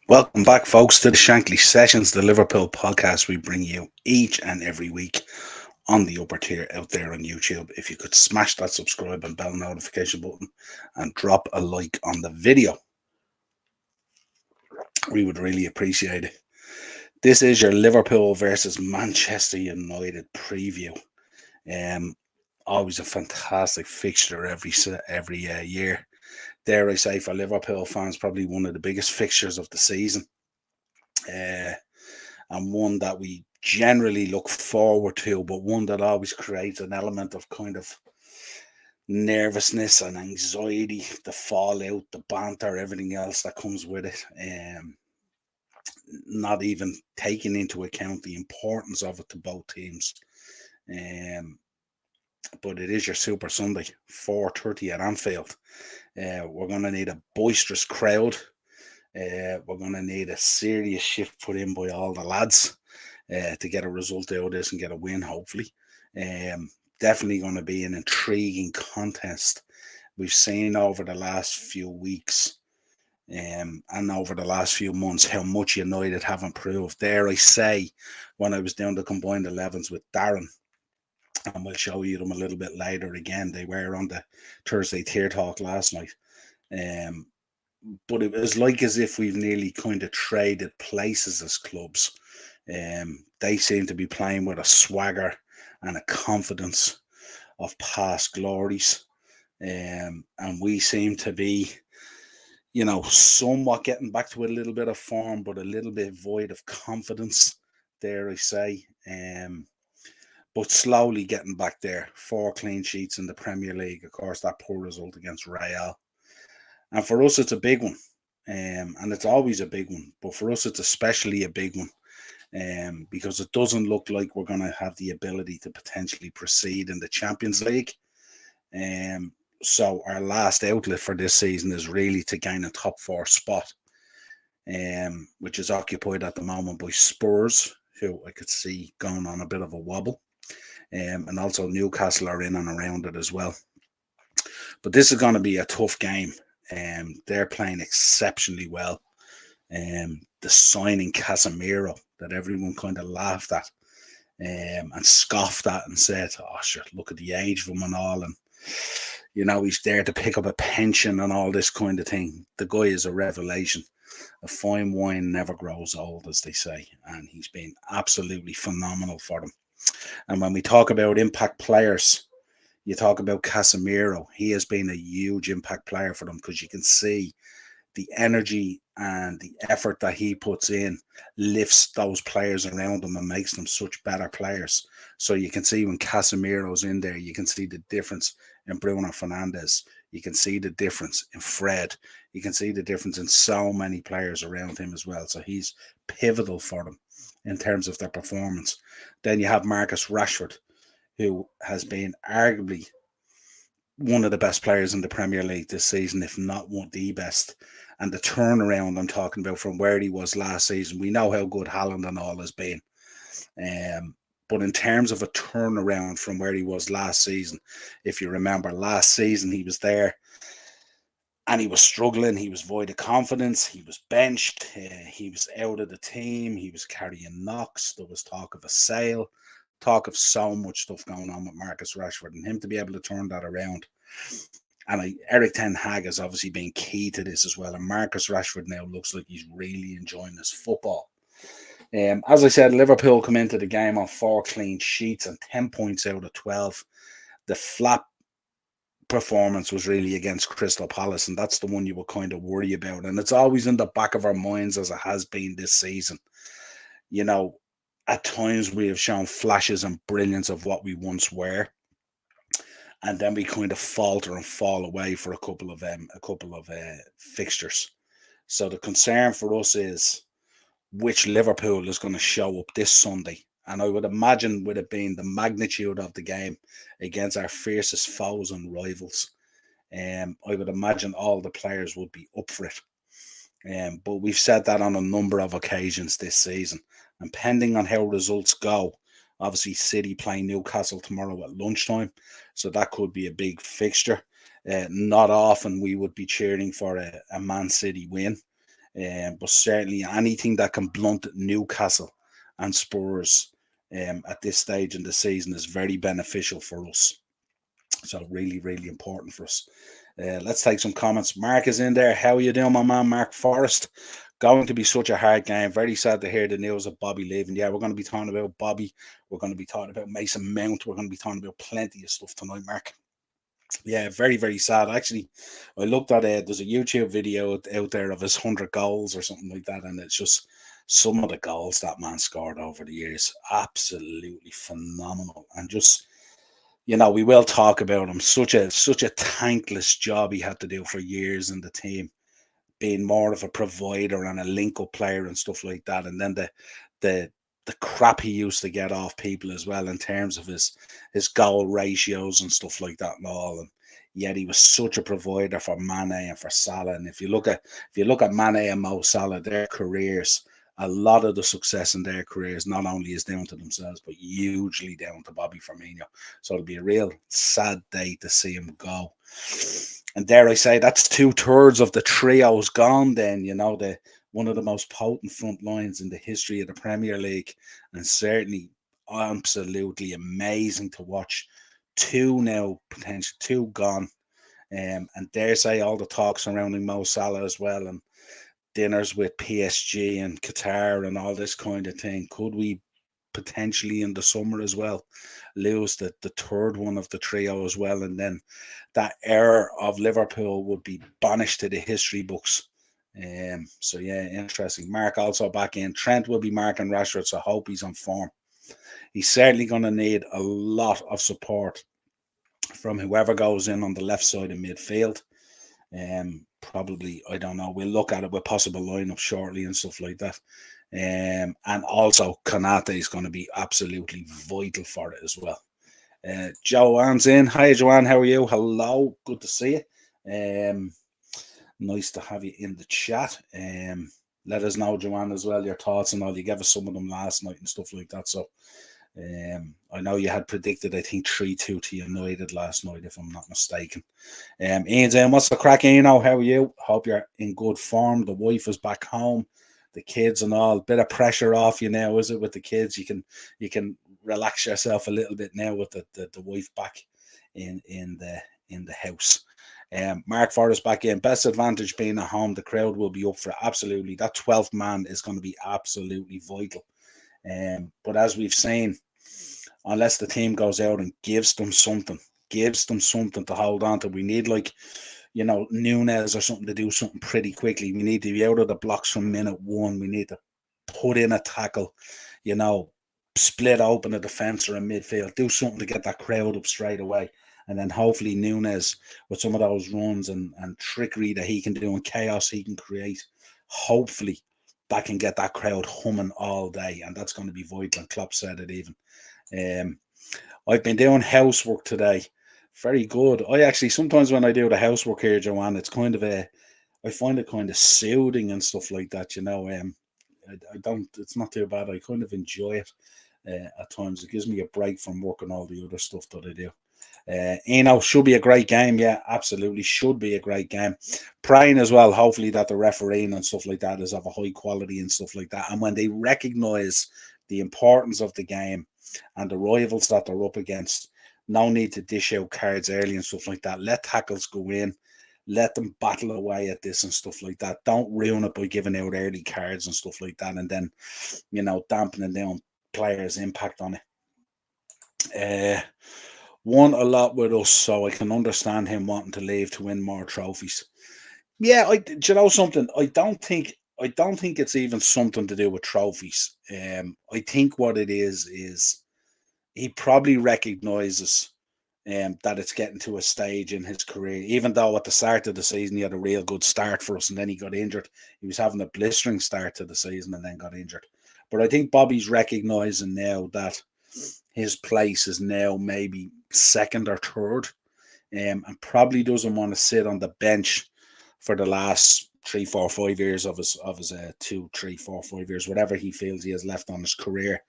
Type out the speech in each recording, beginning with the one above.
Welcome back, folks, to the Shankly Sessions, the Liverpool podcast we bring you each and every week on the upper tier out there on YouTube. If you could smash that subscribe and bell notification button and drop a like on the video, we would really appreciate it. This is your Liverpool versus Manchester United preview. Um, Always a fantastic fixture every year. Dare I say, for Liverpool fans, probably one of the biggest fixtures of the season. And one that we generally look forward to, but one that always creates an element of kind of nervousness and anxiety, the fallout, the banter, everything else that comes with it. Not even taking into account the importance of it to both teams. Um, but it is your Super Sunday, 4:30 at Anfield. We're going to need a boisterous crowd. We're going to need a serious shift put in by all the lads to get a result out of this and get a win, hopefully. Definitely going to be an intriguing contest. We've seen over the last few weeks and over the last few months how much United have improved. Dare I say, when I was doing the combined 11s with Darren, and we'll show you them a little bit later again. They were on the Thursday Tier Talk last night. Um, but it was like as if we've nearly kind of traded places as clubs. They seem to be playing with a swagger and a confidence of past glories. And we seem to be, somewhat getting back to a little bit of form, but a little bit void of confidence, dare I say. But slowly getting back there. 4 clean sheets in the Premier League. Of course, that poor result against Real. And for us, it's a big one. And it's always a big one. But for us, it's especially a big one because it doesn't look like we're going to have the ability to potentially proceed in the Champions League. Um, so our last outlet for this season is really to gain a top four spot, which is occupied at the moment by Spurs, who I could see going on a bit of a wobble. And also Newcastle are in and around it as well. But this is going to be a tough game. They're playing exceptionally well. The signing Casemiro that everyone kind of laughed at and scoffed at and said, "Oh, sure, look at the age of him and all." And, he's there to pick up a pension and all this kind of thing. The guy is a revelation. A fine wine never grows old, as they say. And he's been absolutely phenomenal for them. And when we talk about impact players, you talk about Casemiro. He has been a huge impact player for them because you can see the energy and the effort that he puts in lifts those players around him and makes them such better players. So you can see when Casemiro's in there, you can see the difference in Bruno Fernandes. You can see the difference in Fred. You can see the difference in so many players around him as well. So he's pivotal for them in terms of their performance. Then you have Marcus Rashford, who has been arguably one of the best players in the Premier League this season, if not one the best. And the turnaround I'm talking about from where he was last season, we know how good Haaland and all has been. But in terms of a turnaround from where he was last season, if you remember last season, he was there and he was struggling. He was void of confidence. He was benched. He was out of the team. He was carrying knocks. There was talk of a sale, talk of so much stuff going on with Marcus Rashford, and him to be able to turn that around. And Eric Ten Hag has obviously been key to this as well. And Marcus Rashford now looks like he's really enjoying his football. As I said, Liverpool come into the game on 4 clean sheets and 10 points out of 12. The flap performance was really against Crystal Palace, and that's the one you would kind of worry about. And it's always in the back of our minds, as it has been this season. At times we have shown flashes and brilliance of what we once were, and then we kind of falter and fall away for a couple of fixtures. So the concern for us is which Liverpool is going to show up this Sunday. And I would imagine, with it being the magnitude of the game against our fiercest foes and rivals, I would imagine all the players would be up for it. But we've said that on a number of occasions this season. And pending on how results go, obviously City playing Newcastle tomorrow at lunchtime, so that could be a big fixture. Not often we would be cheering for a Man City win. But certainly anything that can blunt Newcastle and Spurs at this stage in the season is very beneficial for us. So really, really important for us. Let's take some comments. Mark is in there. How are you doing, my man, Mark Forrest? Going to be such a hard game. Very sad to hear the news of Bobby leaving. Yeah, we're going to be talking about Bobby. We're going to be talking about Mason Mount. We're going to be talking about plenty of stuff tonight, Mark. Yeah, very, very sad. Actually, I looked at it. There's a YouTube video out there of his 100 goals or something like that, and it's just some of the goals that man scored over the years. Absolutely phenomenal. And just, we will talk about him. Such a thankless job he had to do for years in the team, being more of a provider and a link-up player and stuff like that. And then the crap he used to get off people as well in terms of his goal ratios and stuff like that and all. And yet he was such a provider for Mane and for Salah. And if you look at Mane and Mo Salah, their careers, a lot of the success in their careers not only is down to themselves, but hugely down to Bobby Firmino. So it'll be a real sad day to see him go. And dare I say, that's 2/3 of the trio's gone then, one of the most potent front lines in the history of the Premier League, and certainly absolutely amazing to watch. Two now, potential two gone. And dare say all the talk surrounding Mo Salah as well, and dinners with PSG and Qatar and all this kind of thing. Could we potentially in the summer as well lose the third one of the trio as well, and then that era of Liverpool would be banished to the history books. So yeah, interesting. Mark also back in. Trent will be marking Rashford, so I hope he's on form. He's certainly going to need a lot of support from whoever goes in on the left side of midfield. Probably, I don't know, we'll look at it with possible lineup shortly and stuff like that. And also Konate is going to be absolutely vital for it as well. Joanne's in. Hi Joanne, how are you? Hello, good to see you. Nice to have you in the chat. Let us know, Joanne, as well, your thoughts and all. You gave us some of them last night and stuff like that. So I know you had predicted, I think, 3-2 to United last night, if I'm not mistaken. Ian's in. What's the crack, Ian? How are you? Hope you're in good form. The wife is back home, the kids and all. Bit of pressure off you now, is it, with the kids? You can relax yourself a little bit now with the wife back in the house. Mark Forrest back in. Best advantage being at home. The crowd will be up for it. Absolutely. That 12th man is going to be absolutely vital. But as we've seen, unless the team goes out and gives them something to hold on to, we need Nunes or something to do something pretty quickly. We need to be out of the blocks from minute one. We need to put in a tackle, split open a defence or a midfield, do something to get that crowd up straight away. And then hopefully Nunes, with some of those runs and trickery that he can do and chaos he can create, hopefully that can get that crowd humming all day. And that's going to be vital. And Klopp said it even. I've been doing housework today. Very good. I actually, sometimes when I do the housework here, Joanne, it's kind of I find it kind of soothing and stuff like that, I don't, it's not too bad. I kind of enjoy it at times. It gives me a break from work and all the other stuff that I do. Should be a great game. Yeah, absolutely. Should be a great game. Praying as well, hopefully, that the refereeing and stuff like that is of a high quality and stuff like that. And when they recognise the importance of the game and the rivals that they're up against, no need to dish out cards early and stuff like that. Let tackles go in. Let them battle away at this and stuff like that. Don't ruin it by giving out early cards and stuff like that, and then, dampening down players' impact on it. Won a lot with us, so I can understand him wanting to leave to win more trophies. Yeah, do you know something? I don't think it's even something to do with trophies. I think what it is he probably recognises that it's getting to a stage in his career. Even though at the start of the season he had a real good start for us, and then he got injured. He was having a blistering start to the season and then got injured. But I think Bobby's recognising now that his place is now maybe second or third, and probably doesn't want to sit on the bench for the last 3, 4, 5 years of his 2, 3, 4, 5 years, whatever he feels he has left on his career.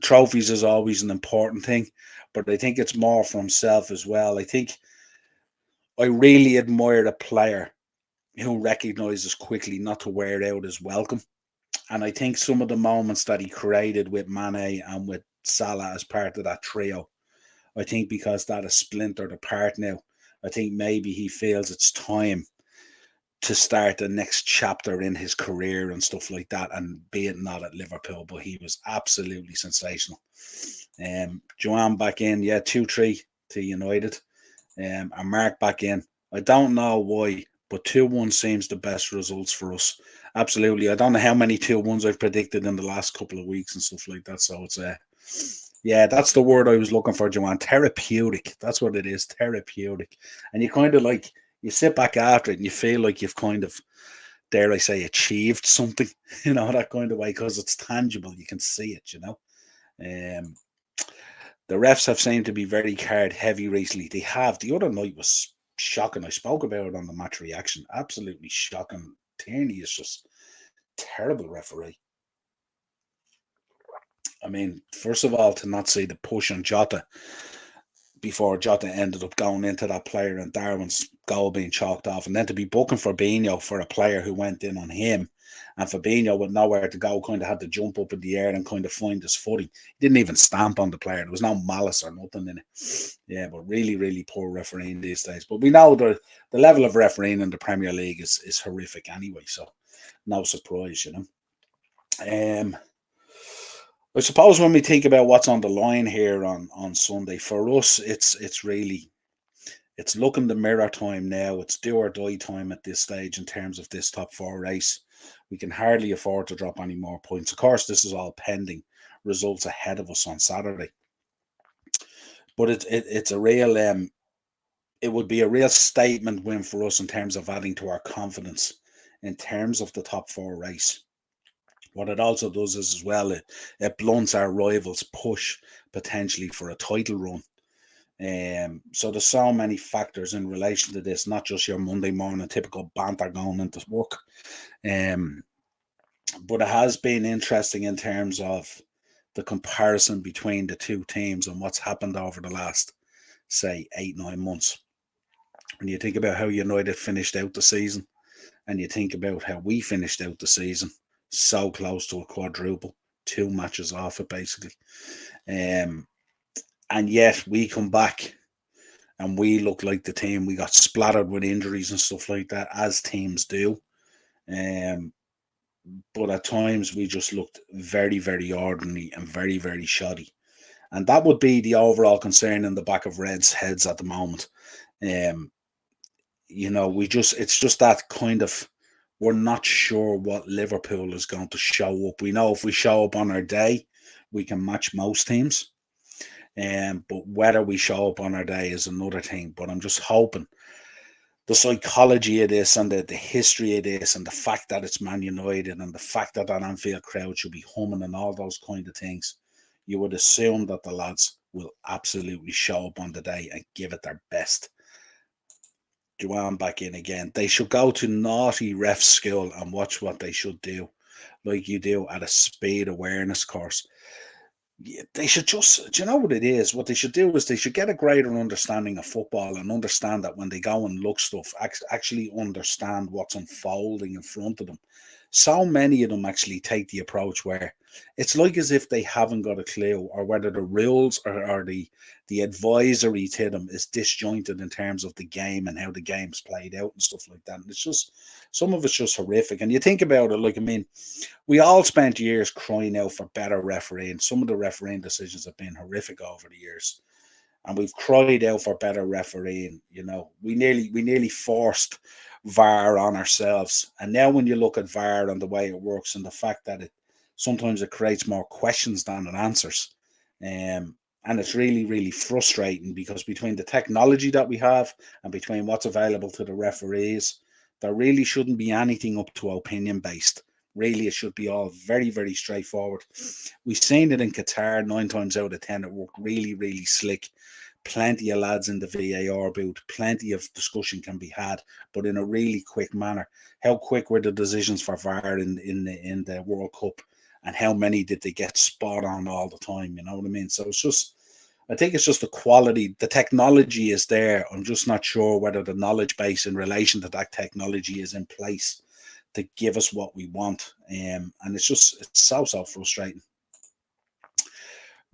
Trophies is always an important thing, but I think it's more for himself as well. I think I really admire a player who recognises quickly not to wear out his welcome. And I think some of the moments that he created with Mane and with Salah as part of that trio, I think because that is splintered apart now, I think maybe he feels it's time to start the next chapter in his career and stuff like that, and be it not at Liverpool, but he was absolutely sensational. Joanne back in, 2-3 to United. And Mark back in. I don't know why, but 2-1 seems the best results for us. Absolutely. I don't know how many 2-1s I've predicted in the last couple of weeks and stuff like that. So it's that's the word I was looking for, Joanne. Therapeutic. That's what it is. Therapeutic. And you kind of like, you sit back after it and you feel like you've kind of, dare I say, achieved something, that kind of way, because it's tangible. You can see it, Um, the refs have seemed to be very card heavy recently. They have. The other night was shocking. I spoke about it on the match reaction. Absolutely shocking. Tierney is just terrible referee. I mean, first of all, to not see the push on Jota before Jota ended up going into that player and Darwin's goal being chalked off, and then to be booking Fabinho for a player who went in on him, and Fabinho with nowhere to go kind of had to jump up in the air and kind of find his footing. He didn't even stamp on the player. There was no malice or nothing in it. Yeah, but really, really poor refereeing these days. But we know the level of refereeing in the Premier League is horrific anyway, so no surprise, I suppose when we think about what's on the line here on Sunday, for us, it's really, it's look in the mirror time now. It's do or die time at this stage in terms of this top four race. We can hardly afford to drop any more points. Of course, this is all pending results ahead of us on Saturday. But it's a real, it would be a real statement win for us in terms of adding to our confidence in terms of the top four race. What it also does is as well, it blunts our rivals' push potentially for a title run. So there's so many factors in relation to this, not just your Monday morning typical banter going into work. But it has been interesting in terms of the comparison between the two teams and what's happened over the last, say, 8-9 months. When you think about how United finished out the season, and you think about how we finished out the season, so close to a quadruple, 2 matches off it basically. And yet we come back and we look like the team. We got splattered with injuries and stuff like that, as teams do. But at times we just looked very, very ordinary and very, very shoddy. And that would be the overall concern in the back of Reds' heads at the moment. It's just that kind of, we're not sure what Liverpool is going to show up. We know if we show up on our day, we can match most teams. But whether we show up on our day is another thing. But I'm just hoping the psychology of this and the history of this and the fact that it's Man United and the fact that Anfield crowd should be humming and all those kind of things, you would assume that the lads will absolutely show up on the day and give it their best. Joanne back in again. They should go to naughty ref school and watch what they should do, like you do at a speed awareness course. They should just, do you know what it is? What they should do is they should get a greater understanding of football and understand that when they go and look stuff, actually understand what's unfolding in front of them. So many of them actually take the approach where it's like as if they haven't got a clue, or whether the rules or the advisory to them is disjointed in terms of the game and how the game's played out and stuff like that. And it's just, some of it's just horrific. And you think about it, like, I mean, we all spent years crying out for better refereeing. Some of the refereeing decisions have been horrific over the years. And we've cried out for better refereeing. We nearly forced VAR on ourselves. And now when you look at VAR and the way it works and the fact that sometimes it creates more questions than it answers. And it's really, really frustrating, because between the technology that we have and between what's available to the referees, there really shouldn't be anything up to opinion based. Really, it should be all very, very straightforward. We've seen it in Qatar 9 times out of 10. It worked really, really slick. Plenty of lads in the VAR booth. Plenty of discussion can be had, but in a really quick manner. How quick were the decisions for VAR in the World Cup? And how many did they get spot on all the time? You know what I mean? So it's just, I think it's just the quality. The technology is there. I'm just not sure whether the knowledge base in relation to that technology is in place to give us what we want. And it's so frustrating.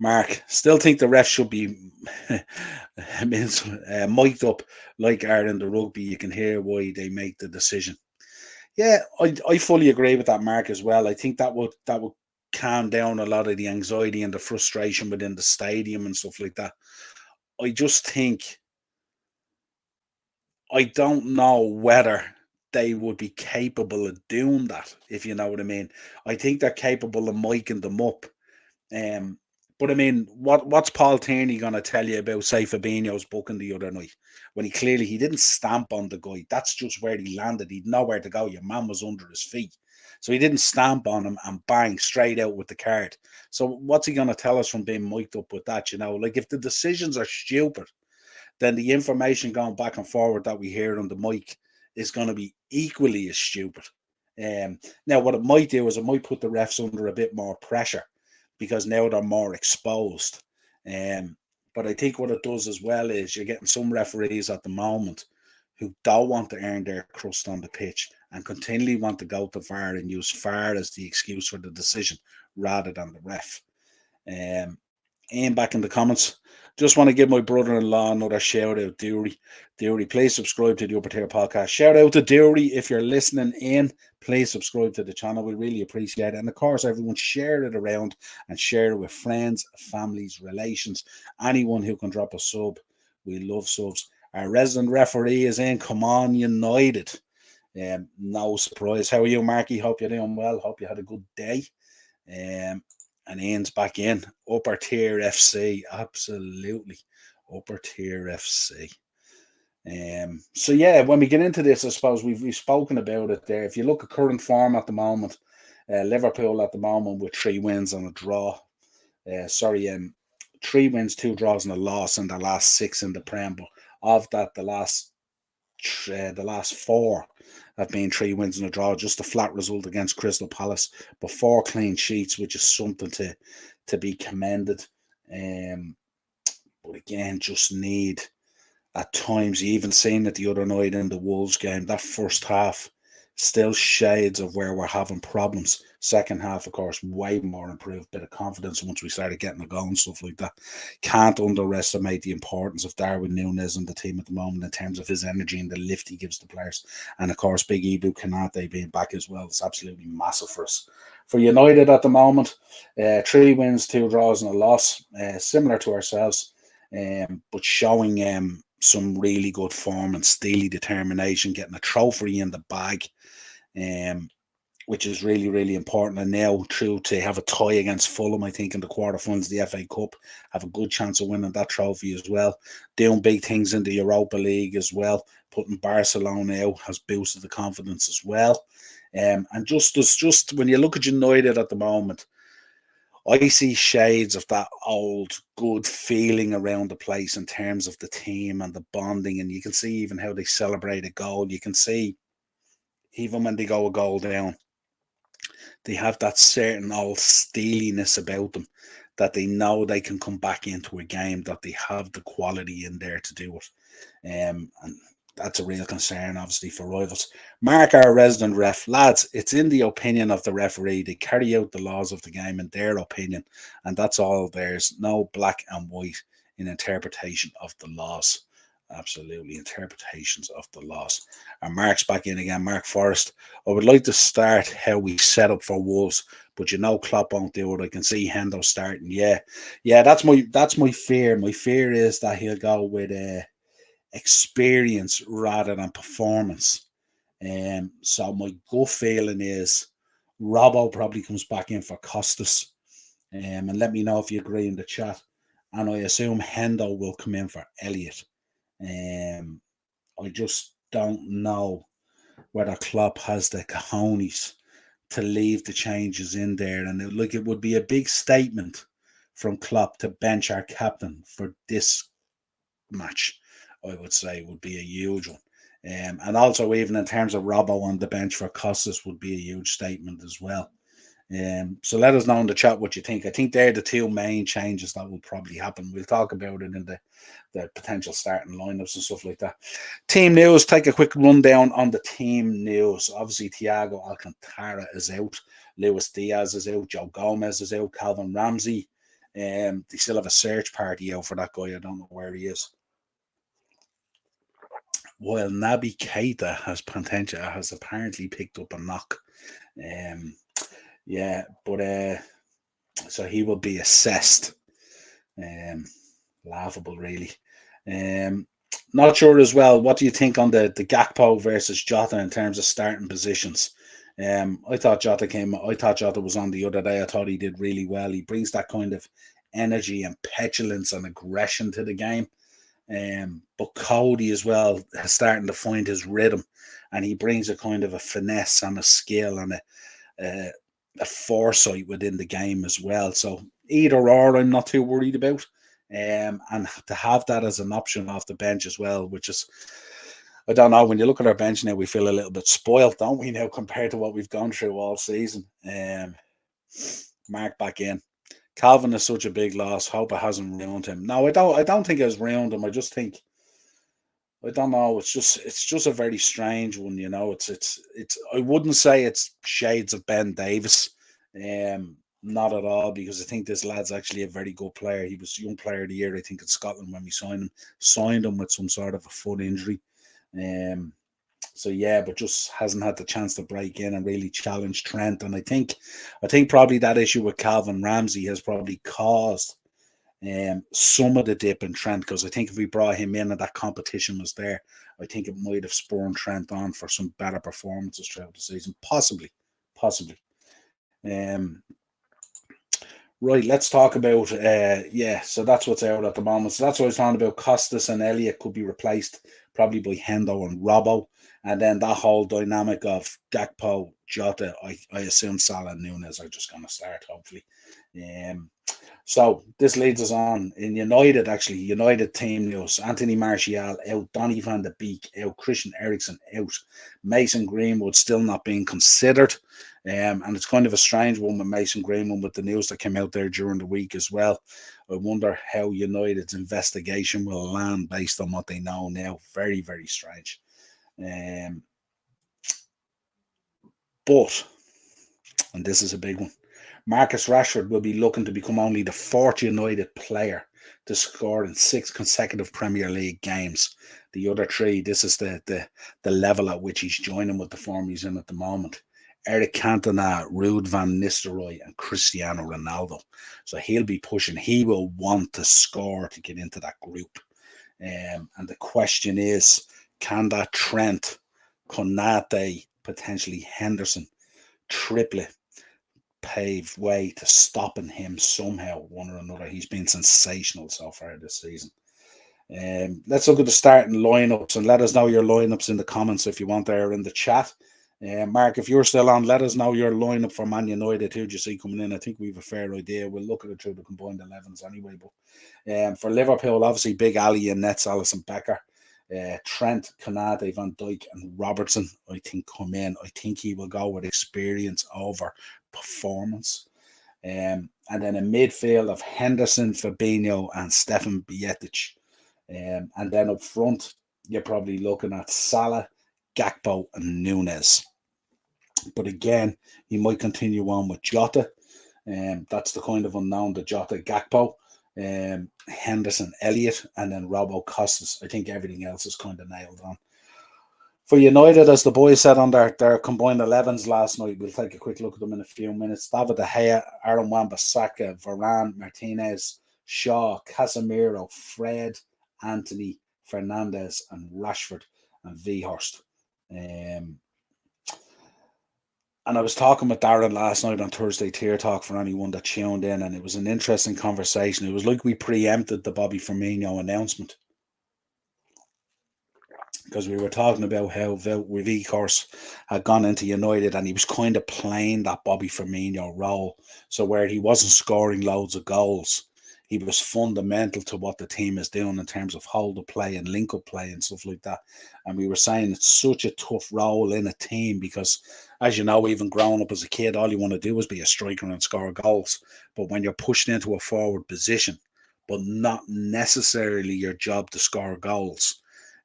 Mark, still think the ref should be mic'd up like are in the rugby. You can hear why they make the decision. Yeah, I fully agree with that, Mark, as well. I think that would calm down a lot of the anxiety and the frustration within the stadium and stuff like that. I just think I don't know whether they would be capable of doing that, if you know what I mean. I think they're capable of miking them up. Um, but I mean, what's Paul Tierney going to tell you about, say, Fabinho's booking the other night when he didn't stamp on the guy? That's just where he landed. He'd nowhere to go. Your man was under his feet, so he didn't stamp on him and bang straight out with the card. So what's he going to tell us from being mic'd up with that? Like if the decisions are stupid, then the information going back and forward that we hear on the mic is going to be equally as stupid. Now, what it might do is it might put the refs under a bit more pressure because now they're more exposed. But I think what it does as well is you're getting some referees at the moment who don't want to earn their crust on the pitch and continually want to go to VAR and use VAR as the excuse for the decision rather than the ref. Ian back in the comments. Just want to give my brother-in-law another shout out, Dewry. Dewry, please subscribe to the Upper Tier Podcast. Shout out to Dewry if you're listening in. Please subscribe to the channel. We really appreciate it. And of course, everyone share it around and share it with friends, families, relations, anyone who can drop a sub. We love subs. Our resident referee is in. Come on, United. No surprise. How are you, Marky? Hope you're doing well. Hope you had a good day. And Ian's back in. Upper Tier FC. Absolutely. Upper Tier FC. So yeah, when we get into this, I suppose we've spoken about it there. If you look at current form at the moment, Liverpool at the moment with 3 wins and a draw. 3 wins, 2 draws and a loss in the last 6 in the Prem. But of that, the last 4 have been 3 wins and a draw, just a flat result against Crystal Palace, but 4 clean sheets, which is something to be commended. But again, just need at times, you even seen it the other night in the Wolves game, that first half, still shades of where we're having problems. Second half, of course, way more improved, bit of confidence once we started getting a goal and stuff like that. Can't underestimate the importance of Darwin Núñez and the team at the moment in terms of his energy and the lift he gives the players. And of course, Big Ibu Kanate being back as well. It's absolutely massive for us. For United at the moment, 3 wins, 2 draws and a loss, similar to ourselves, but showing some really good form and steely determination, getting a trophy in the bag, which is really, really important. And now through to have a tie against Fulham, I think, in the quarterfinals of the FA Cup, have a good chance of winning that trophy as well. Doing big things in the Europa League as well. Putting Barcelona out has boosted the confidence as well. And just when you look at United at the moment, I see shades of that old good feeling around the place in terms of the team and the bonding. And you can see even how they celebrate a goal. You can see even when they go a goal down, they have that certain old steeliness about them that they know they can come back into a game, that they have the quality in there to do it. And that's a real concern, obviously, for rivals. Mark, our resident ref. Lads, it's in the opinion of the referee. They carry out the laws of the game in their opinion, and that's all. There's no black and white in interpretation of the laws. Absolutely, interpretations of the laws. And Mark's back in again. Mark Forrest. I would like to start how we set up for Wolves, but Klopp won't do it. I can see Hendo starting. Yeah, that's my fear. My fear is that he'll go with experience rather than performance. So my gut feeling is Robbo probably comes back in for Costas. And let me know if you agree in the chat. And I assume Hendo will come in for Elliott. I just don't know whether Klopp has the cojones to leave the changes in there. And it would be a big statement from Klopp to bench our captain for this match. I would say would be a huge one. And also even in terms of Robbo on the bench for Costas would be a huge statement as well. So let us know in the chat what you think. I think they're the two main changes that will probably happen. We'll talk about it in the potential starting lineups and stuff like that. Team news, take a quick rundown on the team news. Obviously, Thiago Alcantara is out. Luis Diaz is out. Joe Gomez is out. Calvin Ramsey. They still have a search party out for that guy. I don't know where he is. While Naby Keita has apparently picked up a knock. But so he will be assessed. Laughable, really. Not sure as well. What do you think on the Gakpo versus Jota in terms of starting positions? I thought Jota was on the other day. I thought he did really well. He brings that kind of energy and petulance and aggression to the game. But Cody as well is starting to find his rhythm, and he brings a kind of a finesse and a skill and a foresight within the game as well. So either or, I'm not too worried about. And to have that as an option off the bench as well, which is, I don't know, when you look at our bench now, we feel a little bit spoiled, don't we, now, compared to what we've gone through all season. Mark back in. Calvin is such a big loss. Hope it hasn't ruined him. No, I don't think it's ruined him. I just think, I don't know. It's just a very strange one, you know. It's. I wouldn't say it's shades of Ben Davis, not at all, because I think this lad's actually a very good player. He was Young Player of the Year, I think, in Scotland when we signed him. Signed him with some sort of a foot injury, so yeah, but just hasn't had the chance to break in and really challenge Trent. And I think probably that issue with Calvin Ramsey has probably caused some of the dip in Trent, because I think if we brought him in and that competition was there, I think it might have spurred Trent on for some better performances throughout the season. Possibly. Right, let's talk about so that's what's out at the moment. So that's what I was talking about. Costas and Elliott could be replaced probably by Hendo and Robbo. And then that whole dynamic of Gakpo, Jota, I assume Salah and Nunes are just going to start, hopefully. So this leads us on in United team news. Anthony Martial out, Donny van de Beek out, Christian Eriksen out, Mason Greenwood still not being considered. And it's kind of a strange one with Mason Greenwood with the news that came out there during the week as well. I wonder how United's investigation will land based on what they know now. Very, very strange. But, and this is a big one, Marcus Rashford will be looking to become only the fourth United player to score in 6 consecutive Premier League games. The other 3, this is the level at which he's joining with the form he's in at the moment. Eric Cantona, Ruud van Nistelrooy, and Cristiano Ronaldo. So he'll be pushing. He will want to score to get into that group. And the question is, can that Trent, Konate, potentially Henderson triplet pave way to stopping him somehow, one or another? He's been sensational so far this season. Let's look at the starting lineups, and let us know your lineups in the comments if you want, there in the chat. Mark, if you're still on, let us know your lineup for Man United. Who do you see coming in? I think we have a fair idea. We'll look at it through the combined 11s anyway. But for Liverpool, obviously Big Ali and Nets, Alisson Becker. Trent, Konate, Van Dijk, and Robertson, I think, come in. I think he will go with experience over performance. And then a midfield of Henderson, Fabinho, and Stefan Bietic. And then up front, you're probably looking at Salah, Gakpo, and Nunes. But again, he might continue on with Jota. That's the kind of unknown, the Jota, Gakpo. Henderson, Elliott, and then Robbo, Costas. I think everything else is kind of nailed on. For United, as the boys said on their combined 11s last night, we'll take a quick look at them in a few minutes. David De Gea, Aaron Wan-Bissaka, Varane, Martinez, Shaw, Casemiro, Fred, Anthony, Fernandes, and Rashford, and Weghorst. And I was talking with Darren last night on Thursday Tier Talk for anyone that tuned in, and it was an interesting conversation. It was like we preempted the Bobby Firmino announcement, because we were talking about how Weghorst had gone into United and he was kind of playing that Bobby Firmino role. So where he wasn't scoring loads of goals, He was fundamental to what the team is doing in terms of hold up play and link up play and stuff like that. And we were saying it's such a tough role in a team because, as you know, even growing up as a kid, all you want to do is be a striker and score goals. But when you're pushed into a forward position, but not necessarily your job to score goals,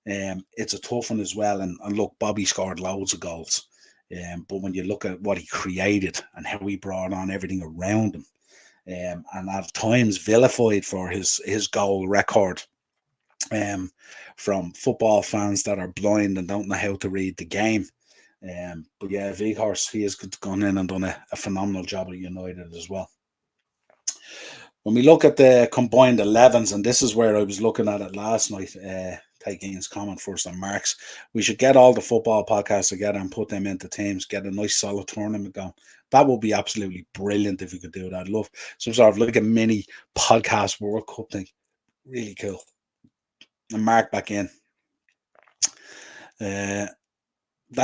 it's a tough one as well. And look, Bobby scored loads of goals. But when you look at what he created and how he brought on everything around him, and at times vilified for his goal record, from football fans that are blind and don't know how to read the game. But yeah, Weghorst, he has gone in and done a phenomenal job at United as well. When we look at the combined 11s, and this is where I was looking at it last night, taking his comment first on Mark's, we should get all the football podcasts together and put them into teams, get a nice solid tournament going. That would be absolutely brilliant if we could do that. I'd love some sort of like a mini podcast World Cup thing. Really cool. And Mark back in. That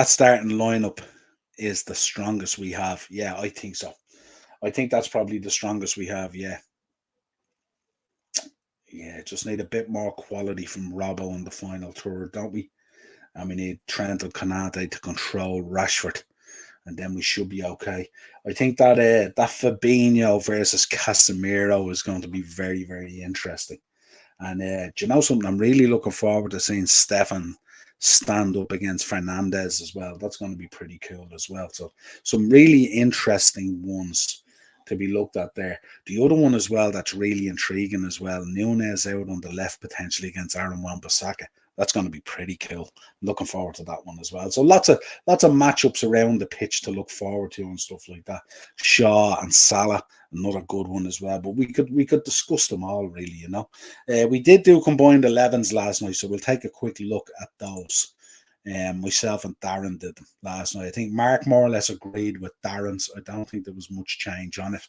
starting lineup is the strongest we have. Yeah, I think so. I think that's probably the strongest we have. Yeah. Yeah, just need a bit more quality from Robbo in the final third, don't we? And we need Trent and Konate to control Rashford, and then we should be okay. I think that that Fabinho versus Casemiro is going to be very, very interesting. And do you know something? I'm really looking forward to seeing Stefan stand up against Fernandez as well. That's going to be pretty cool as well. So some really interesting ones to be looked at there. The other one as well that's really intriguing as well, Nunez out on the left potentially against Aaron Wan-Bissaka. That's going to be pretty cool. Looking forward to that one as well. So lots of matchups around the pitch to look forward to and stuff like that. Shaw and Salah, another good one as well. But we could discuss them all really, you know. We did do combined 11s last night, so we'll take a quick look at those. Myself and Darren did them last night. I think Mark more or less agreed with Darren's. I don't think there was much change on it.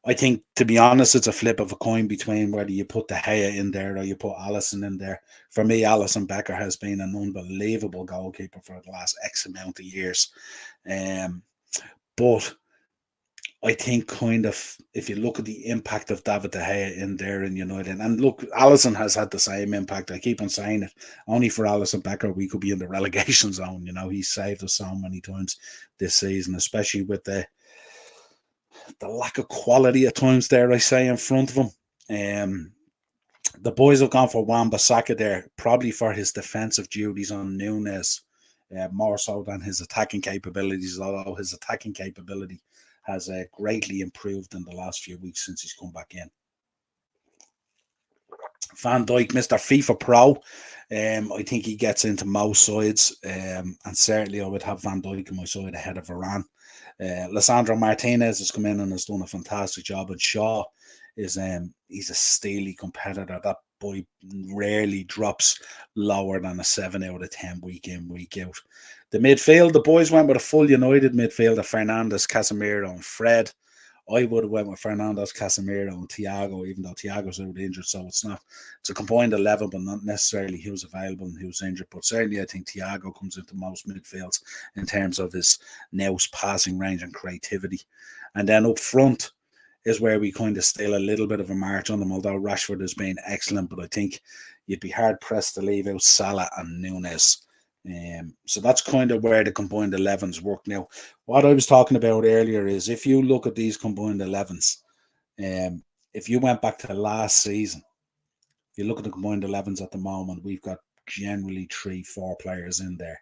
I think, to be honest, it's a flip of a coin between whether you put De Gea in there or you put Alisson in there. For me, Alisson Becker has been an unbelievable goalkeeper for the last X amount of years. But I think kind of, if you look at the impact of David De Gea in there in United, and look, Alisson has had the same impact. I keep on saying it. Only for Alisson Becker, we could be in the relegation zone. You know, he's saved us so many times this season, especially with the lack of quality at times, dare I say, in front of him. The boys have gone for Wan-Bissaka there, probably for his defensive duties on Nunez, more so than his attacking capabilities, although his attacking capability has greatly improved in the last few weeks since he's come back in. Van Dijk, Mr. FIFA Pro. I think he gets into most sides, and certainly I would have Van Dijk on my side ahead of Varane. Lisandro Martinez has come in and has done a fantastic job, and Shaw is he's a steely competitor. That boy rarely drops lower than a 7 out of 10 week in, week out. The midfield, the boys went with a full United midfield of Fernandes, Casemiro and Fred. I would have went with Fernandes, Casemiro and Thiago, even though Thiago's out injured, so it's a combined 11, but not necessarily who's available and who's injured. But certainly I think Thiago comes into most midfields in terms of his nous passing range and creativity. And then up front is where we kind of still a little bit of a march on them, although Rashford has been excellent, but I think you'd be hard pressed to leave out Salah and Nunez. So that's kind of where the combined 11s work. Now, what I was talking about earlier is if you look at these combined 11s, if you went back to the last season, if you look at the combined 11s at the moment, we've got generally 3-4 players in there.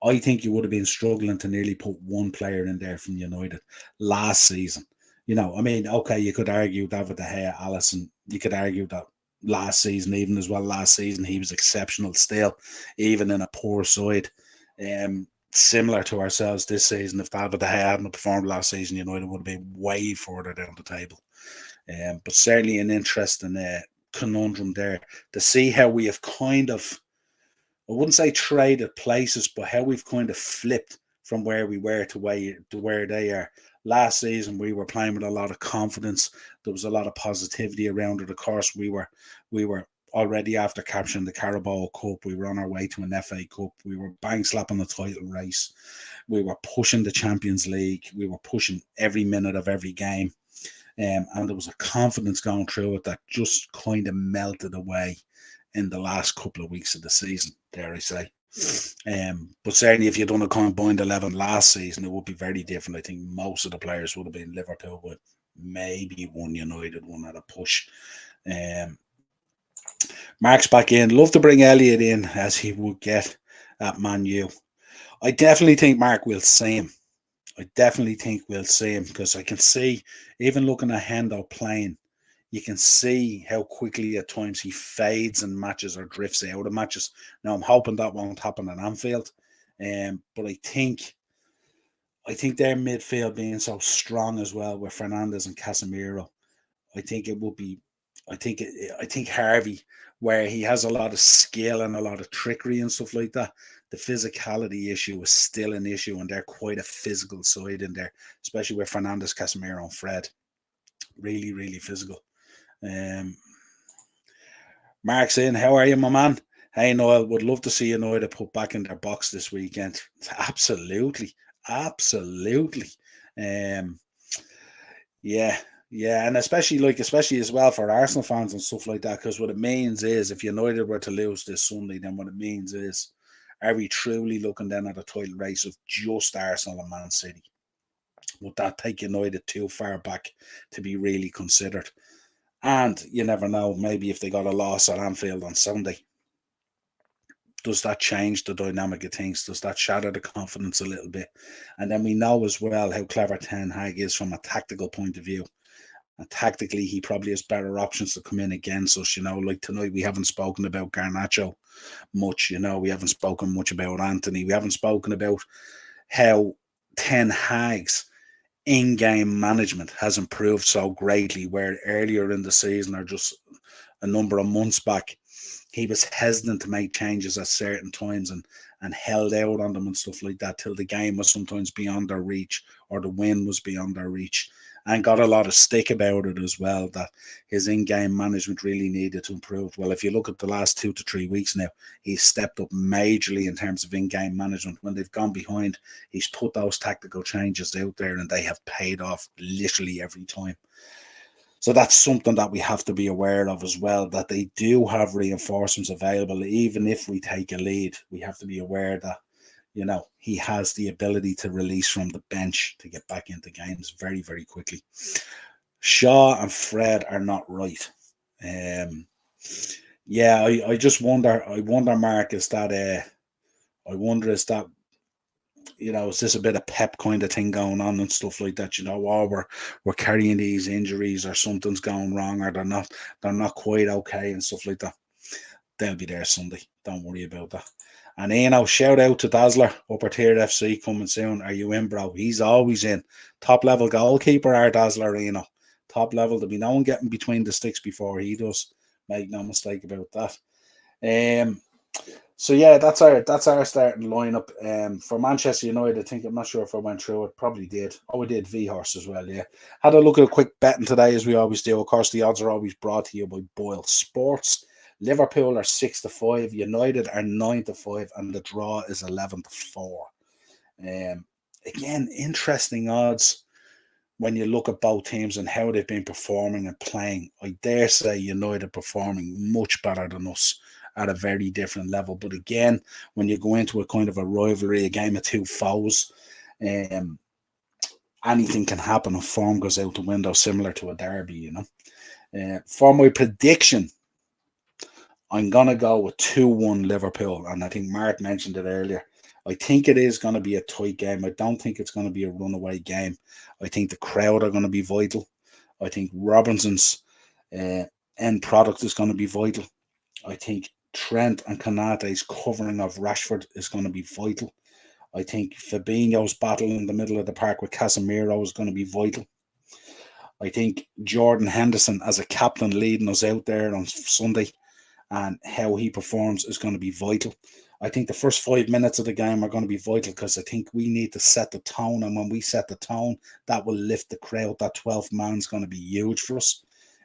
I think you would have been struggling to nearly put one player in there from United last season. You know, I mean, okay, you could argue David De Gea, Alisson, you could argue that last season, even as well, last season, he was exceptional still, even in a poor side. Similar to ourselves this season, if David De Gea hadn't performed last season, United would have been way further down the table. But certainly an interesting conundrum there to see how we have kind of, I wouldn't say traded places, but how we've kind of flipped from where we were to where they are. Last season, we were playing with a lot of confidence. There was a lot of positivity around it. Of course, we were already after capturing the Carabao Cup. We were on our way to an FA Cup. We were bang slapping the title race. We were pushing the Champions League. We were pushing every minute of every game. And there was a confidence going through it that just kind of melted away in the last couple of weeks of the season, dare I say. But certainly if you'd done a combined 11 last season, it would be very different. I think most of the players would have been Liverpool, but maybe one United, one at a push. Mark's back in. Love to bring Elliot in as he would get at Man U. I definitely think Mark will see him. I definitely think we'll see him because I can see, even looking at Hendo playing, you can see how quickly at times he fades in matches or drifts out of matches. Now, I'm hoping that won't happen at Anfield. But I think their midfield being so strong as well with Fernandes and Casemiro, I think it will be, I think Harvey, where he has a lot of skill and a lot of trickery and stuff like that, the physicality issue is still an issue, and they're quite a physical side in there, especially with Fernandes, Casemiro, and Fred. Really, really physical. Mark's in. How are you, my man? Hey, Niall, would love to see United put back in their box this weekend. Absolutely. Absolutely. Yeah, and especially as well for Arsenal fans and stuff like that, because what it means is if United were to lose this Sunday, then what it means is, are we truly looking then at a title race of just Arsenal and Man City? Would that take United too far back to be really considered? And you never know, maybe if they got a loss at Anfield on Sunday, does that change the dynamic of things? Does that shatter the confidence a little bit? And then we know as well how clever Ten Hag is from a tactical point of view. And tactically, he probably has better options to come in against us. Like tonight, we haven't spoken about Garnacho much. We haven't spoken much about Anthony. We haven't spoken about how Ten Hag's in-game management has improved so greatly, where earlier in the season or just a number of months back, he was hesitant to make changes at certain times and held out on them and stuff like that till the game was sometimes beyond their reach or the win was beyond their reach, and got a lot of stick about it as well, that his in-game management really needed to improve. Well, if you look at the last 2 to 3 weeks now, he's stepped up majorly in terms of in-game management. When they've gone behind, he's put those tactical changes out there and they have paid off literally every time. So that's something that we have to be aware of as well, that they do have reinforcements available. Even if we take a lead, we have to be aware that, he has the ability to release from the bench to get back into games very, very quickly. Shaw and Fred are not right. I just wonder, Mark, is that, is this a bit of Pep kind of thing going on and stuff like that? We're carrying these injuries, or something's going wrong, or they're not quite okay and stuff like that. They'll be there Sunday. Don't worry about that. And shout out to Dazzler, Upper Tier FC, coming soon. Are you in, bro? He's always in. Top level goalkeeper, our Dazzler, top level. There'll be no one getting between the sticks before he does. Make no mistake about that. So yeah, that's our starting lineup. For Manchester United, I'm not sure if I went through it. Probably did. Oh, we did V-Horse as well, yeah. Had a look at a quick betting today, as we always do. Of course, the odds are always brought to you by Boyle Sports. Liverpool are 6-5, United are 9-5, and the draw is 11-4. Again, interesting odds when you look at both teams and how they've been performing and playing. I dare say United performing much better than us at a very different level. But again, when you go into a kind of a rivalry, a game of two foes, anything can happen if form goes out the window, similar to a derby, For my prediction, I'm going to go with 2-1 Liverpool. And I think Mark mentioned it earlier. I think it is going to be a tight game. I don't think it's going to be a runaway game. I think the crowd are going to be vital. I think Robinson's end product is going to be vital. I think Trent and Konate's covering of Rashford is going to be vital. I think Fabinho's battle in the middle of the park with Casemiro is going to be vital. I think Jordan Henderson as a captain leading us out there on Sunday and how he performs is going to be vital. I think the first 5 minutes of the game are going to be vital because I think we need to set the tone. And when we set the tone, that will lift the crowd. That 12th man is going to be huge for us.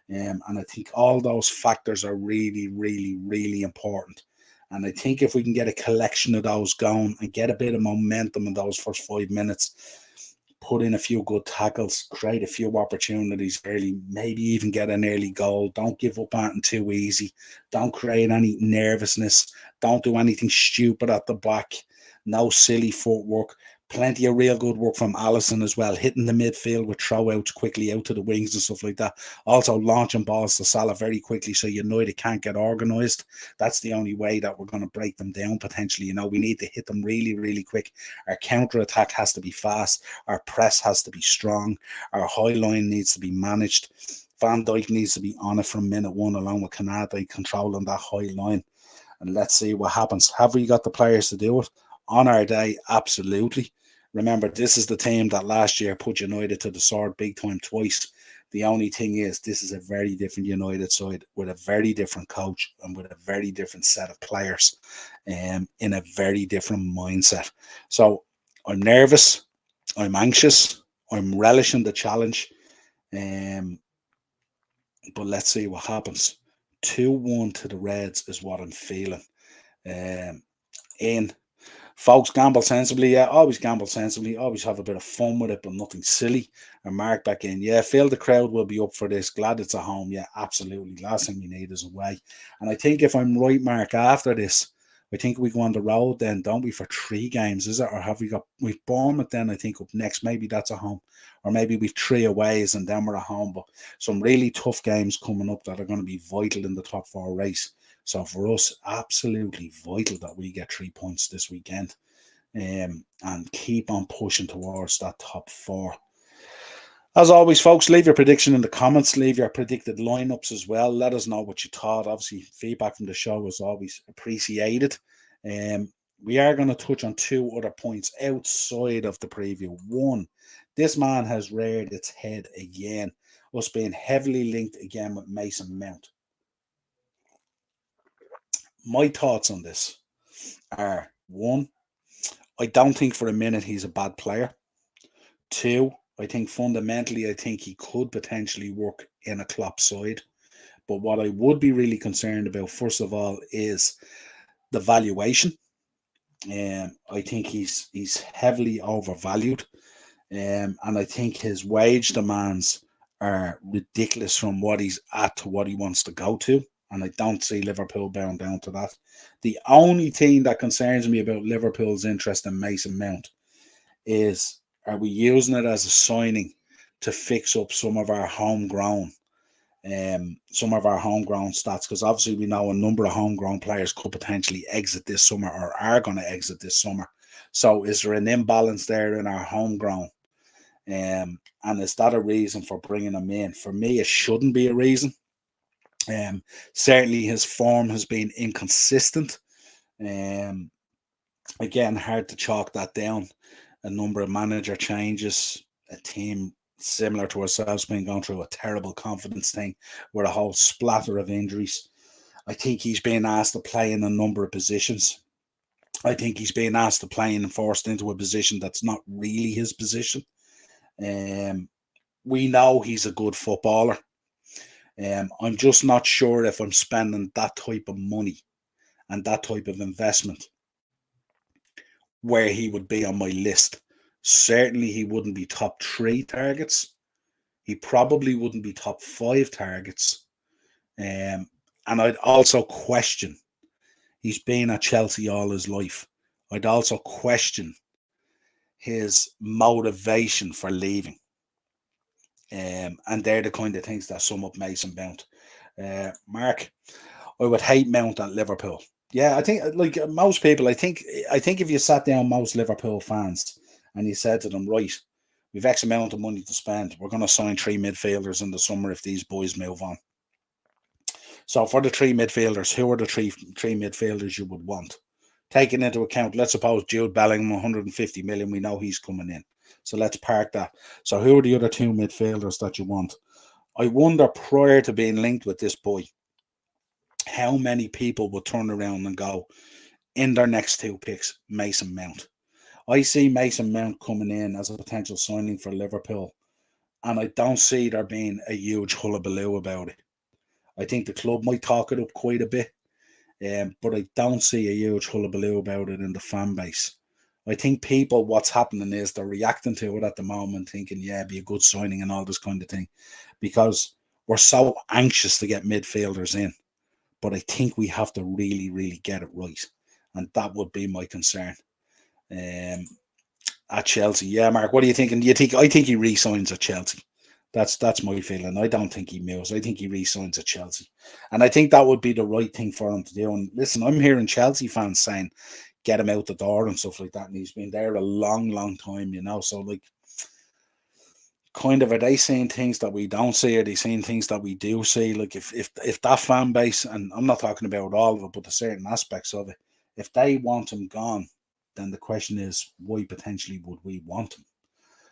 And I think all those factors are really, really, really important. And I think if we can get a collection of those going and get a bit of momentum in those first 5 minutes, put in a few good tackles, create a few opportunities early, maybe even get an early goal. Don't give up on it too easy. Don't create any nervousness. Don't do anything stupid at the back. No silly footwork. Plenty of real good work from Alisson as well, hitting the midfield with throw-outs quickly out to the wings and stuff like that. Also launching balls to Salah very quickly so United can't get organised. That's the only way that we're going to break them down potentially. We need to hit them really, really quick. Our counter-attack has to be fast. Our press has to be strong. Our high line needs to be managed. Van Dijk needs to be on it from minute one along with Canate controlling that high line. And let's see what happens. Have we got the players to do it? On our day, absolutely. Remember, this is the team that last year put United to the sword big time twice. The only thing is, this is a very different United side with a very different coach and with a very different set of players in a very different mindset. So I'm nervous. I'm anxious. I'm relishing the challenge. But let's see what happens. 2-1 to the Reds is what I'm feeling. Folks, gamble sensibly. Yeah, always gamble sensibly. Always have a bit of fun with it, but nothing silly. And Mark back in. Yeah, feel the crowd will be up for this. Glad it's at home. Yeah, absolutely. Last thing we need is away. And I think if I'm right, Mark, after this, I think we go on the road then, don't we, for 3 games, is it? Or have we've Bournemouth then, I think, up next. Maybe that's at home. Or maybe we've 3 aways and then we're at home. But some really tough games coming up that are going to be vital in the top 4 race. So for us, absolutely vital that we get 3 points this weekend and keep on pushing towards that top 4. As always, folks, leave your prediction in the comments. Leave your predicted lineups as well. Let us know what you thought. Obviously, feedback from the show is always appreciated. We are going to touch on 2 other points outside of the preview. 1, this man has reared its head again. Us being heavily linked again with Mason Mount. My thoughts on this are 1, I don't think for a minute he's a bad player. 2, I think fundamentally, I think he could potentially work in a Klopp side. But what I would be really concerned about, first of all, is the valuation. I think he's heavily overvalued. And I think his wage demands are ridiculous from what he's at to what he wants to go to. And I don't see Liverpool bound down to that. The only thing that concerns me about Liverpool's interest in Mason Mount is, are we using it as a signing to fix up some of our homegrown stats? Because obviously we know a number of homegrown players could potentially exit this summer or are going to exit this summer. So is there an imbalance there in our homegrown? And is that a reason for bringing him in? For me, it shouldn't be a reason. Certainly his form has been inconsistent. Again, hard to chalk that down. A number of manager changes, a team similar to ourselves being going through a terrible confidence thing with a whole splatter of injuries. I think he's being asked to play in a number of positions. I think he's being asked to play and forced into a position that's not really his position. We know he's a good footballer. I'm just not sure if I'm spending that type of money and that type of investment where he would be on my list. Certainly he wouldn't be top 3 targets. He probably wouldn't be top 5 targets. And I'd also question, he's been at Chelsea all his life. I'd also question his motivation for leaving. And they're the kind of things that sum up Mason Mount. Mark, I would hate Mount at Liverpool. Yeah, I think like most people, I think if you sat down most Liverpool fans and you said to them, right, we've X amount of money to spend, we're going to sign 3 midfielders in the summer if these boys move on. So for the 3 midfielders, who are the three midfielders you would want? Taking into account, let's suppose Jude Bellingham, 150 million, we know he's coming in. So let's park that. So who are the other 2 midfielders that you want? I wonder, prior to being linked with this boy, how many people will turn around and go, in their next 2 picks, Mason Mount. I see Mason Mount coming in as a potential signing for Liverpool, and I don't see there being a huge hullabaloo about it. I think the club might talk it up quite a bit, but I don't see a huge hullabaloo about it in the fan base. I think people, what's happening is they're reacting to it at the moment, thinking, yeah, it'd be a good signing and all this kind of thing, because we're so anxious to get midfielders in. But I think we have to really, really get it right. And that would be my concern. Um, at Chelsea. Yeah, Mark, what are you thinking? Do you think I think he re-signs at Chelsea? That's my feeling. I don't think he moves. I think he re-signs at Chelsea. And I think that would be the right thing for him to do. And listen, I'm hearing Chelsea fans saying get him out the door and stuff like that. And he's been there a long, long time, you know. So like kind of, are they saying things that we don't see? Are they saying things that we do see? Like if that fan base, and I'm not talking about all of it, but the certain aspects of it, if they want him gone, then the question is, why potentially would we want him?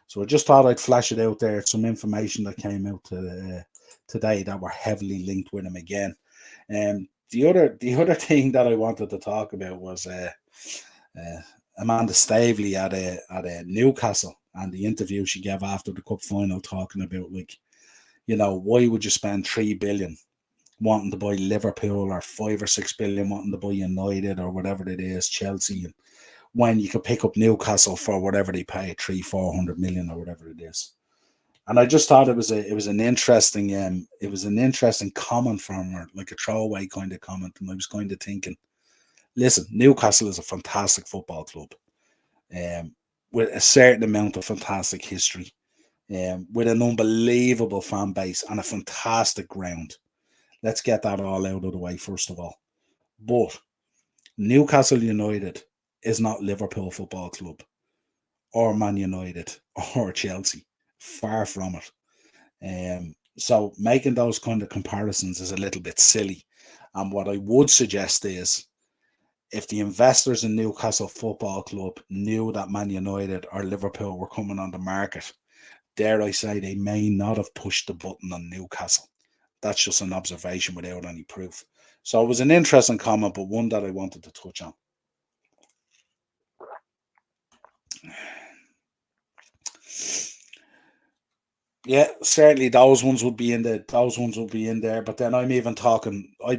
So I just thought I'd flash it out there. Some information that came out today that were heavily linked with him again. The other thing that I wanted to talk about was uh, Amanda Stavely at Newcastle, and the interview she gave after the cup final, talking about, like, why would you spend 3 billion wanting to buy Liverpool, or 5 or 6 billion wanting to buy United, or whatever it is, Chelsea, and when you could pick up Newcastle for whatever they pay, 300-400 million or whatever it is. And I just thought it was an interesting comment from her, like a throwaway kind of comment. And I was kind of thinking, listen, Newcastle is a fantastic football club, with a certain amount of fantastic history, with an unbelievable fan base and a fantastic ground. Let's get that all out of the way first of all. But Newcastle United is not Liverpool Football Club or Man United or Chelsea. Far from it. So making those kind of comparisons is a little bit silly. And what I would suggest is, if the investors in Newcastle Football Club knew that Man United or Liverpool were coming on the market, dare I say, they may not have pushed the button on Newcastle. That's just an observation without any proof. So it was an interesting comment, but one that I wanted to touch on. Yeah, certainly those ones would be in there. But then I'd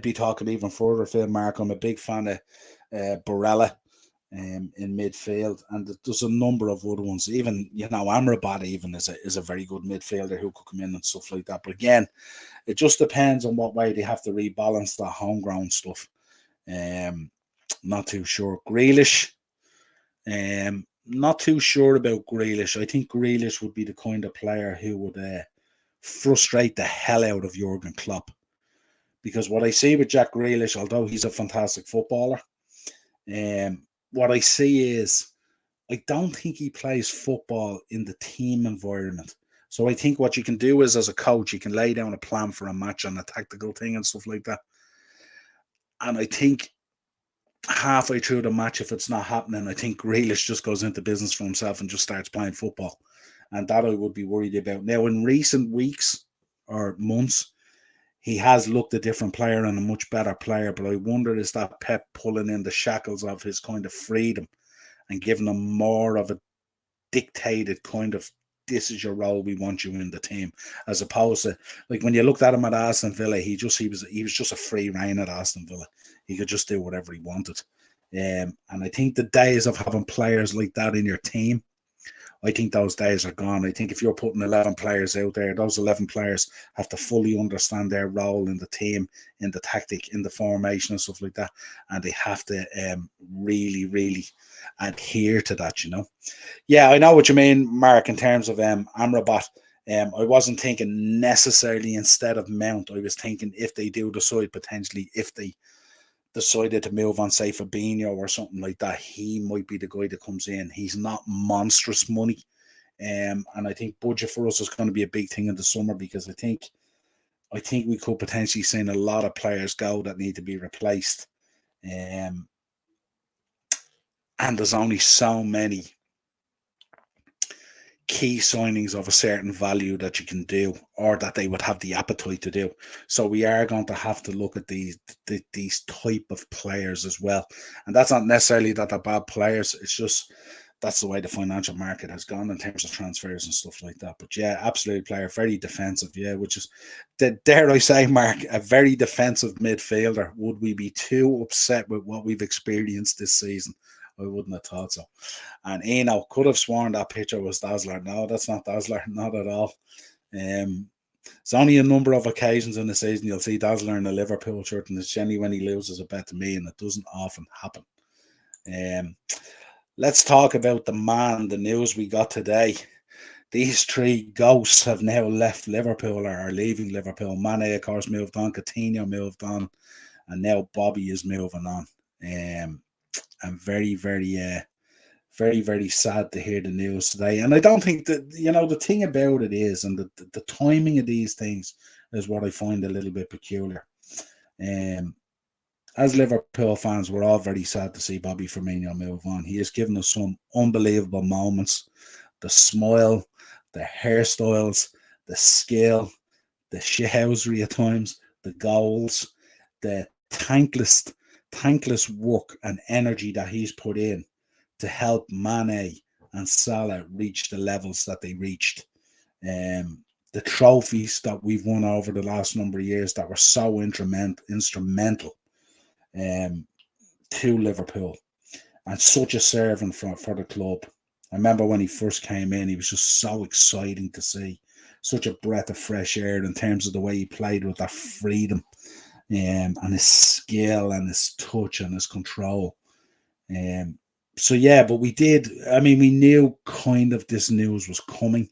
be talking even further, Phil, Mark. I'm a big fan of Barella, in midfield, and there's a number of other ones. Even, Amrabat even is a very good midfielder who could come in and stuff like that. But again, it just depends on what way they have to rebalance that homegrown stuff. Not too sure. Grealish, not too sure about Grealish. I think Grealish would be the kind of player who would frustrate the hell out of Jurgen Klopp. Because what I see with Jack Grealish, although he's a fantastic footballer, what I see is, I don't think he plays football in the team environment. So I think what you can do is, as a coach, you can lay down a plan for a match and a tactical thing and stuff like that. And I think halfway through the match, if it's not happening, I think Grealish just goes into business for himself and just starts playing football. And that I would be worried about. Now, in recent weeks or months, he has looked a different player and a much better player. But I wonder, is that Pep pulling in the shackles of his kind of freedom and giving him more of a dictated kind of, this is your role, we want you in the team, as opposed to, like, when you looked at him at Aston Villa, he was just a free rein at Aston Villa. He could just do whatever he wanted. And I think the days of having players like that in your team, I think those days are gone. I think if you're putting 11 players out there, those 11 players have to fully understand their role in the team, in the tactic, in the formation and stuff like that. And they have to really, really adhere to that, Yeah, I know what you mean, Mark, in terms of Amrabat. I wasn't thinking necessarily instead of Mount. I was thinking, if they do decide, potentially, if they decided to move on, say, Fabinho or something like that, he might be the guy that comes in. He's not monstrous money. And I think budget for us is going to be a big thing in the summer, because I think we could potentially see a lot of players go that need to be replaced. And there's only so many key signings of a certain value that you can do, or that they would have the appetite to do. So we are going to have to look at these type of players as well. And that's not necessarily that they're bad players. It's just, that's the way the financial market has gone in terms of transfers and stuff like that. But yeah, absolutely player, very defensive. Yeah, which is, dare I say, Mark, a very defensive midfielder. Would we be too upset with what we've experienced this season? I wouldn't have thought so. And Eno could have sworn that picture was Dazzler. No, that's not Dazzler, not at all. It's only a number of occasions in the season you'll see Dazzler in a Liverpool shirt, and it's generally when he loses a bet to me, and it doesn't often happen. Let's talk about the news we got today. These three ghosts have now left Liverpool or are leaving Liverpool. Mane, of course, moved on. Coutinho moved on. And now Bobby is moving on. I'm very, very sad to hear the news today. And I don't think that, the thing about it is, and the timing of these things is what I find a little bit peculiar. As Liverpool fans, we're all very sad to see Bobby Firmino move on. He has given us some unbelievable moments. The smile, the hairstyles, the skill, the shithousery at times, the goals, the thankless work and energy that he's put in to help Mane and Salah reach the levels that they reached. The trophies that we've won over the last number of years that were so instrumental to Liverpool, and such a servant for the club. I remember when he first came in, he was just so exciting to see. Such a breath of fresh air in terms of the way he played with that freedom and his skill and his touch and his control. But we knew kind of this news was coming.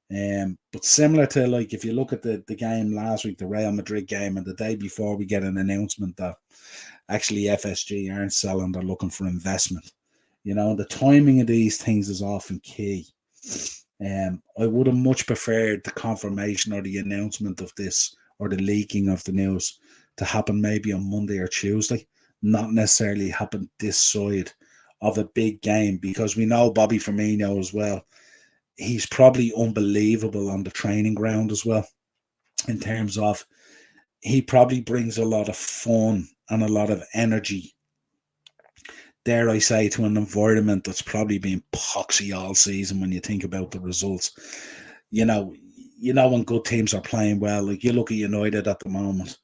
But similar to, like, if you look at the game last week, the Real Madrid game, and the day before we get an announcement that actually FSG aren't selling, they're looking for investment. The timing of these things is often key. I would have much preferred the confirmation or the announcement of this or the leaking of the news to happen maybe on Monday or Tuesday, not necessarily happen this side of a big game, because we know Bobby Firmino as well. He's probably unbelievable on the training ground as well, in terms of he probably brings a lot of fun and a lot of energy, dare I say, to an environment that's probably been poxy all season when you think about the results. When good teams are playing well, like you look at United at the moment,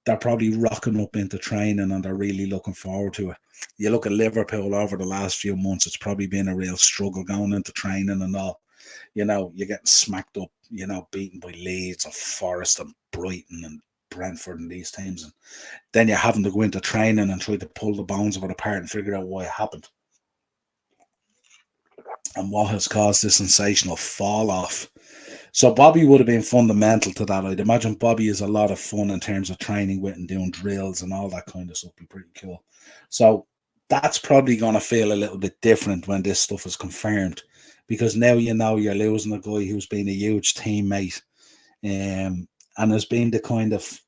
they're probably rocking up into training and they're really looking forward to it. You look at Liverpool over the last few months, it's probably been a real struggle going into training and all. You're getting smacked up, beaten by Leeds and Forest and Brighton and Brentford and these teams. And then you're having to go into training and try to pull the bones of it apart and figure out why it happened and what has caused this sensational fall off. So Bobby would have been fundamental to that. I'd imagine Bobby is a lot of fun in terms of training with and doing drills and all that kind of stuff. Be pretty cool. So that's probably going to feel a little bit different when this stuff is confirmed, because now you're losing a guy who's been a huge teammate and has been the kind of,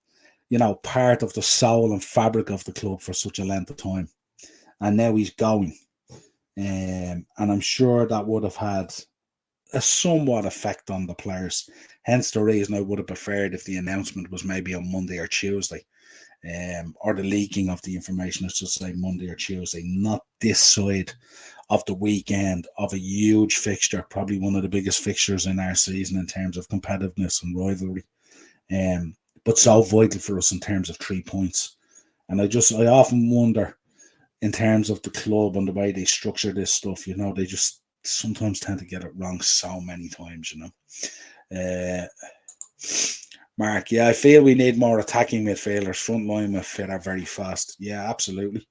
part of the soul and fabric of the club for such a length of time. And now he's going. And I'm sure that would have had a somewhat effect on the players. Hence the reason I would have preferred if the announcement was maybe on Monday or Tuesday, or the leaking of the information, let's just say Monday or Tuesday, not this side of the weekend of a huge fixture, probably one of the biggest fixtures in our season in terms of competitiveness and rivalry, but so vital for us in terms of 3 points. And I often wonder, in terms of the club and the way they structure this stuff, they just sometimes tend to get it wrong so many times, Mark, I feel we need more attacking midfielders. Front line midfield are very fast. Yeah, absolutely.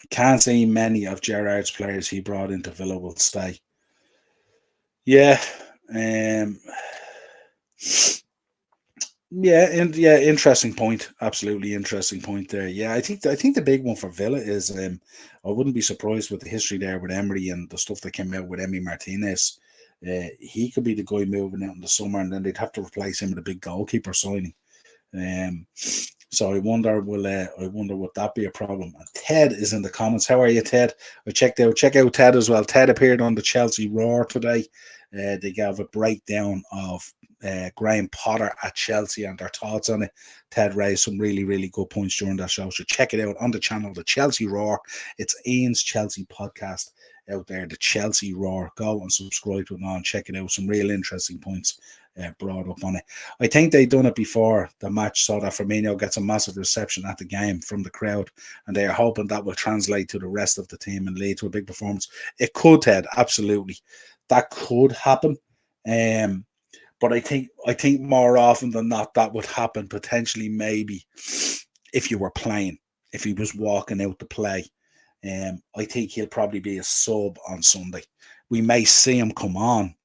Can't see many of Gerrard's players he brought into Villa will stay. Yeah. Interesting point. Absolutely interesting point there. Yeah, I think the big one for Villa is I wouldn't be surprised with the history there with Emery and the stuff that came out with Emi Martinez. He could be the guy moving out in the summer, and then they'd have to replace him with a big goalkeeper signing. So I wonder would that be a problem? And Ted is in the comments. How are you, Ted? Check out Ted as well. Ted appeared on the Chelsea Roar today. They gave a breakdown of Graham Potter at Chelsea and their thoughts on it. Ted raised some really, really good points during that show. So check it out on the channel, The Chelsea Roar. It's Ian's Chelsea podcast out there, The Chelsea Roar. Go and subscribe to it now and check it out. Some real interesting points brought up on it. I think they done it before the match so that Firmino gets a massive reception at the game from the crowd, and they are hoping that will translate to the rest of the team and lead to a big performance. It could, Ted, absolutely. That could happen. But I think more often than not that would happen potentially maybe if you were playing, if he was walking out to play. I think he'll probably be a sub on Sunday. We may see him come on,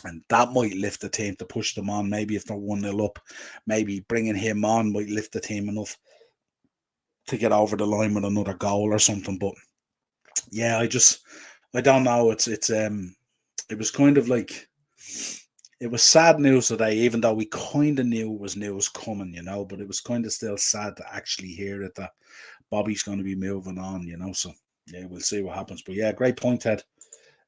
and that might lift the team to push them on. Maybe if they're 1-0 up, maybe bringing him on might lift the team enough to get over the line with another goal or something. But yeah, I don't know. It was kind of like, it was sad news today, even though we kind of knew it was news coming, but it was kind of still sad to actually hear it, that Bobby's going to be moving on, So yeah, we'll see what happens. But yeah, great point, Ted.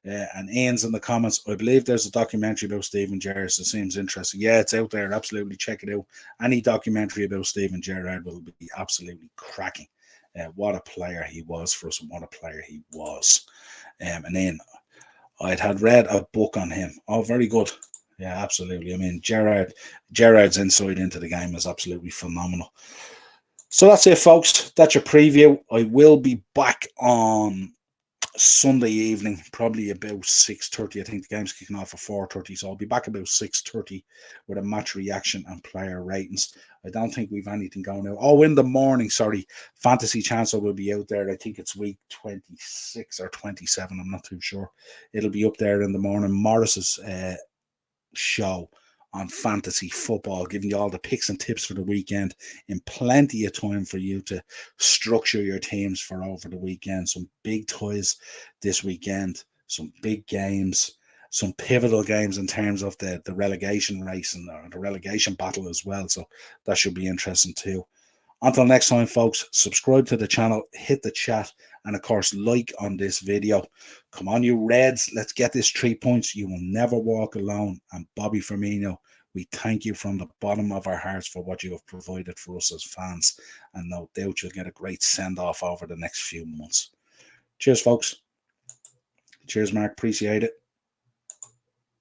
And Ian's in the comments. I believe there's a documentary about Steven Gerrard. It seems interesting. Yeah, it's out there. Absolutely, check it out. Any documentary about Steven Gerrard will be absolutely cracking. What a player he was for us, and what a player he was. And then I had read a book on him. Oh, very good. Yeah, absolutely. I mean, Gerrard's insight into the game is absolutely phenomenal. So that's it, folks. That's your preview. I will be back on Sunday evening, probably about 6:30. I think the game's kicking off at 4:30, so I'll be back about 6:30 with a match reaction and player ratings. I don't think we've anything going out. Oh, in the morning, sorry, Fantasy Chancellor will be out there. I think it's week 26 or 27. I'm not too sure. It'll be up there in the morning. Morris's show on fantasy football, giving you all the picks and tips for the weekend in plenty of time for you to structure your teams for over the weekend. Some big toys this weekend, some big games, some pivotal games in terms of the relegation race and the relegation battle as well. So that should be interesting too. Until next time, folks, subscribe to the channel, hit the chat, and of course, like on this video. Come on, you Reds. Let's get this 3 points. You will never walk alone. And Bobby Firmino, we thank you from the bottom of our hearts for what you have provided for us as fans. And no doubt you'll get a great send-off over the next few months. Cheers, folks. Cheers, Mark. Appreciate it.